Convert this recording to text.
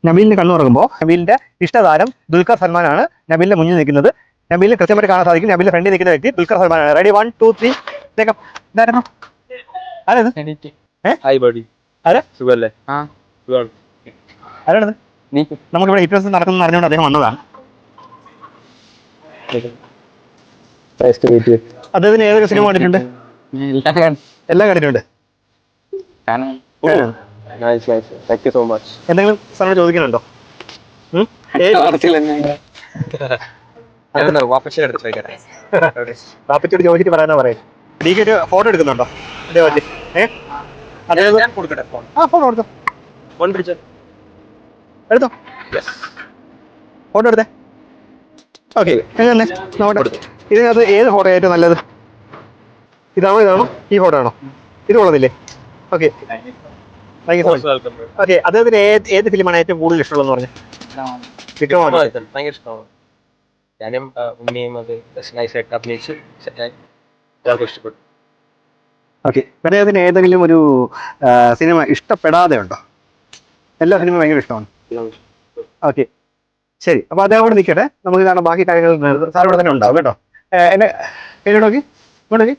നബീലിന് കണ്ണു തുറക്കുമ്പോൾ നബീലിന്റെ ഇഷ്ടതാരം ദുൽഖർ സൽമാനാണ് നബീലിന്റെ മുന്നിൽ നിൽക്കുന്നത്. നബീലിന് കൃത്യമായിട്ട് കാണാൻ സാധിക്കും നബീലിന്റെ ഫ്രണ്ടിൽ നിൽക്കുന്ന വ്യക്തി ദുൽഖർ സൽമാനാണ്. റെഡി 1 2 3 ഇതായിരുന്നു ആരാണത്? നമുക്കിവിടെ ഇൻഫ്ലുവൻസ് നടക്കുന്ന അറിഞ്ഞുകൊണ്ട് അദ്ദേഹം വന്നതാണ്. അദ്ദേഹത്തിന് ഏതൊക്കെ സിനിമ കണ്ടിട്ടുണ്ട്? എല്ലാം കണ്ടിട്ടുണ്ട്. എന്തെങ്കിലും സാറിന് ചോദിക്കാനുണ്ടോ? ബാപ്പച്ചോട് ചോദിച്ചിട്ട് പറയാനാ പറയും. ഡിക്ക് ഒരു ഫോട്ടോ എടുക്കുന്നുണ്ടോ? ഫോട്ടോ എടുത്തോ, എടുത്തോ, ഫോട്ടോ എടുത്തേ. ഓക്കെ, നോക്കട്ടെ. ഇതിനകത്ത് ഏത് ഫോട്ടോ ഏറ്റവും നല്ലത്? ഇതാണോ ഈ ഫോട്ടോ ആണോ? ഇത് കൊള്ളുന്നില്ലേ? Okay, thank you so much. Okay, അദ്ദേഹത്തിന് ഏത് ഫിലിമാണ് ഏറ്റവും കൂടുതൽ ഇഷ്ടമുള്ളതെന്ന് പറഞ്ഞത്? ഞാനും ഉണ്ണിയും അത് നൈസായിട്ട് അഭിനയിച്ച് എല്ലാവർക്കും ഇഷ്ടപ്പെട്ടു. ഓക്കെ, അദ്ദേഹത്തിന് ഏതെങ്കിലും ഒരു സിനിമ ഇഷ്ടപ്പെടാതെ ഉണ്ടോ? എല്ലാ സിനിമയും ഭയങ്കര ഇഷ്ടമാണ്. ഓക്കെ, ശരി. അപ്പൊ അദ്ദേഹം കൂടെ നിൽക്കട്ടെ, നമുക്ക് കാണാം ബാക്കി കാര്യങ്ങൾ. സാർ ഇവിടെ തന്നെ ഉണ്ടാവും കേട്ടോ. എന്നെ നോക്കി, ഇങ്ങോട്ട് നോക്കി.